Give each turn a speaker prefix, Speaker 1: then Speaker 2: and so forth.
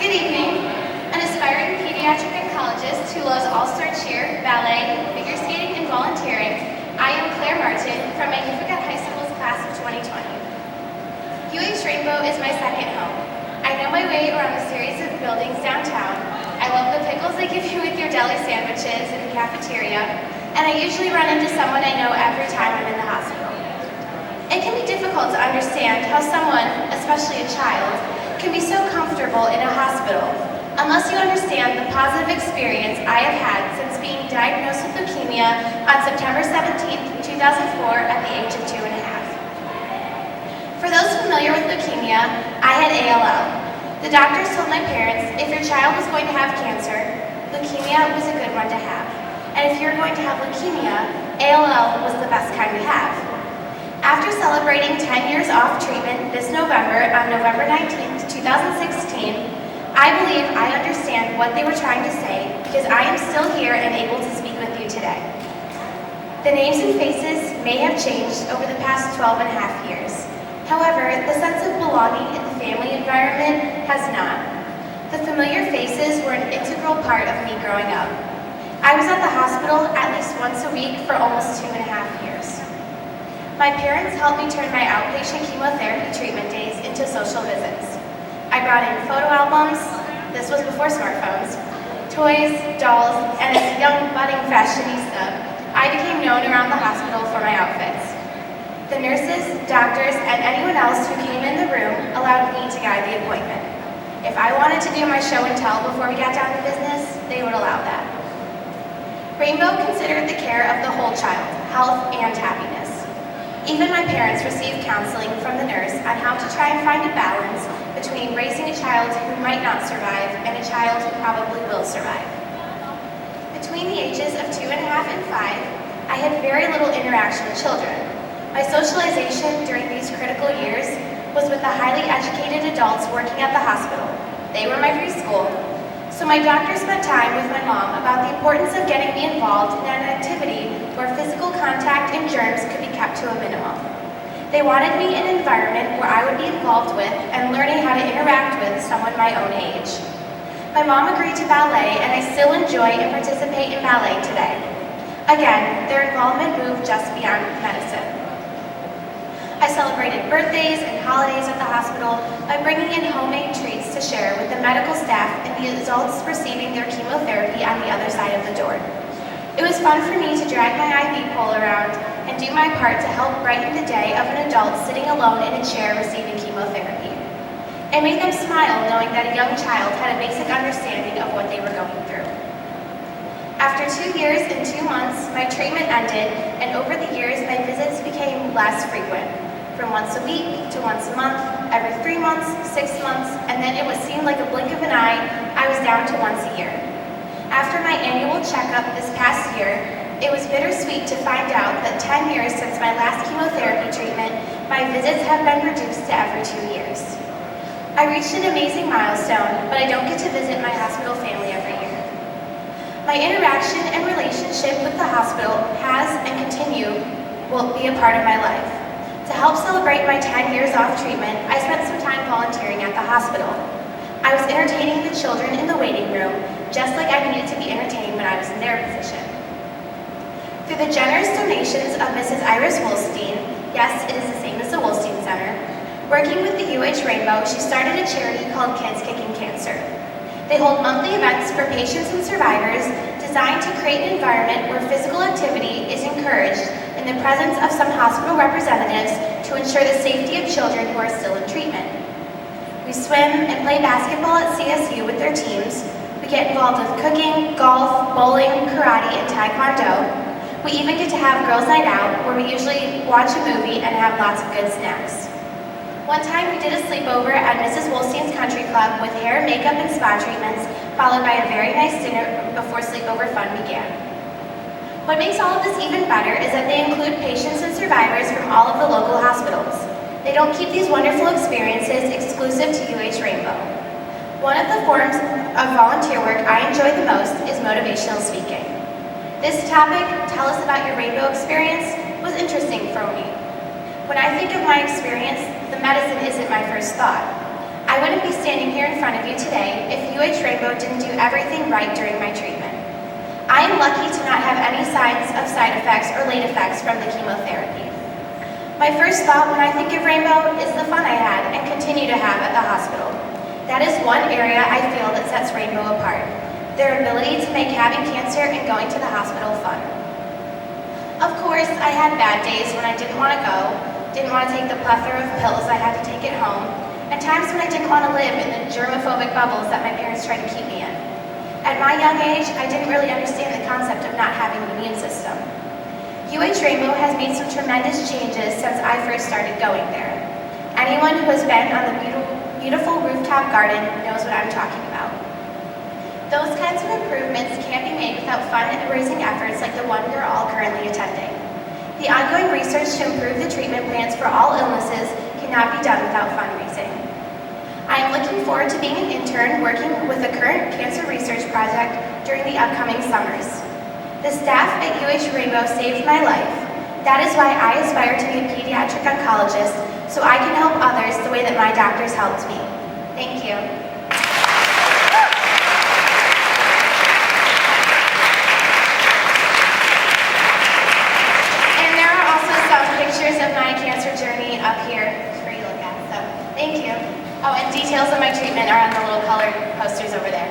Speaker 1: Good evening. An aspiring pediatric oncologist who loves all-star cheer, ballet, figure skating, and volunteering, I am Claire Martin from Magnificat High School's class of 2020. UH Rainbow is my second home. I know my way around a series of buildings downtown. I love the pickles they give you with your deli sandwiches in the cafeteria, and I usually run into someone I know every time I'm in the hospital. It can be difficult to understand how someone, especially a child, can be so comfortable in a hospital unless you understand the positive experience I have had since being diagnosed with leukemia on September 17, 2004 at the age of 2.5. For those familiar with leukemia, I had ALL. The doctors told my parents if your child was going to have cancer, leukemia was a good one to have. And if you're going to have leukemia, ALL was the best kind to have. After celebrating 10 years off treatment this November, on November 19th, 2016, I believe I understand what they were trying to say because I am still here and able to speak with you today. The names and faces may have changed over the past 12.5 years. However, the sense of belonging in the family environment has not. The familiar faces were an integral part of me growing up. I was at the hospital at least once a week for almost 2.5 years. My parents helped me turn my outpatient chemotherapy treatment days into social visits. I brought in photo albums, this was before smartphones, toys, dolls, and as a young budding fashionista, I became known around the hospital for my outfits. The nurses, doctors, and anyone else who came in the room allowed me to guide the appointment. If I wanted to do my show and tell before we got down to business, they would allow that. Rainbow considered the care of the whole child, health and happiness. Even my parents received counseling from the nurse on how to try and find a balance between raising a child who might not survive and a child who probably will survive. Between the ages of 2.5 and 5, I had very little interaction with children. My socialization during these critical years was with the highly educated adults working at the hospital. They were my preschool. So my doctor spent time with my mom about the importance of getting me involved in an activity where physical contact and germs could be kept to a minimum. They wanted me in an environment where I would be involved with and learning how to interact with someone my own age. My mom agreed to ballet, and I still enjoy and participate in ballet today. Again, their involvement moved just beyond medicine. I celebrated birthdays and holidays at the hospital by bringing in homemade treats to share with the medical staff and the adults receiving their chemotherapy on the other side of the door. It was fun for me to drag my IV pole around and do my part to help brighten the day of an adult sitting alone in a chair receiving chemotherapy. It made them smile knowing that a young child had a basic understanding of what they were going through. After 2 years and 2 months, my treatment ended, and over the years, my visits became less frequent. From once a week to once a month, every 3 months, 6 months, and then it would seem like a blink of an eye, I was down to once a year. After my annual checkup this past year, it was bittersweet to find out that 10 years since my last chemotherapy treatment, my visits have been reduced to every 2 years. I reached an amazing milestone, but I don't get to visit my hospital family every year. My interaction and relationship with the hospital has and will be a part of my life. To help celebrate my 10 years off treatment, I spent some time volunteering at the hospital. I was entertaining the children in the waiting room, just like I needed to be entertained when I was in their position. Through the generous donations of Mrs. Iris Wolstein, yes, it is the same as the Wolstein Center, working with the UH Rainbow, she started a charity called Kids Kicking Cancer. They hold monthly events for patients and survivors designed to create an environment where physical activity is encouraged in the presence of some hospital representatives to ensure the safety of children who are still in treatment. We swim and play basketball at CSU with their teams. We get involved with cooking, golf, bowling, karate, and taekwondo. We even get to have girls' night out, where we usually watch a movie and have lots of good snacks. One time we did a sleepover at Mrs. Wolstein's Country Club with hair, makeup, and spa treatments, followed by a very nice dinner before sleepover fun began. What makes all of this even better is that they include patients and survivors from all of the local hospitals. They don't keep these wonderful experiences exclusive to UH Rainbow. One of the forms of volunteer work I enjoy the most is motivational speaking. This topic, tell us about your Rainbow experience, was interesting for me. When I think of my experience, the medicine isn't my first thought. I wouldn't be standing here in front of you today if UH Rainbow didn't do everything right during my treatment. I am lucky to not have any signs of side effects or late effects from the chemotherapy. My first thought when I think of Rainbow is the fun I had and continue to have at the hospital. That is one area I feel that sets Rainbow apart, their ability to make having cancer and going to the hospital fun. Of course, I had bad days when I didn't want to go, didn't want to take the plethora of pills I had to take at home, and times when I didn't want to live in the germophobic bubbles that my parents tried to keep me in. At my young age, I didn't really understand the concept of not having an immune system. UH Rainbow has made some tremendous changes since I first started going there. Anyone who has been on the beautiful rooftop garden knows what I'm talking about. Those kinds of improvements can't be made without fund-raising efforts like the one we're all currently attending. The ongoing research to improve the treatment plans for all illnesses cannot be done without fundraising. I am looking forward to being an intern working with the current cancer research project during the upcoming summers. The staff at UH Rainbow saved my life. That is why I aspire to be a pediatric oncologist so I can help others the way that my doctors helped me. Thank you. And there are also some pictures of my cancer journey up here for you to look at. So, thank you. Oh, and details of my treatment are on the little colored posters over there.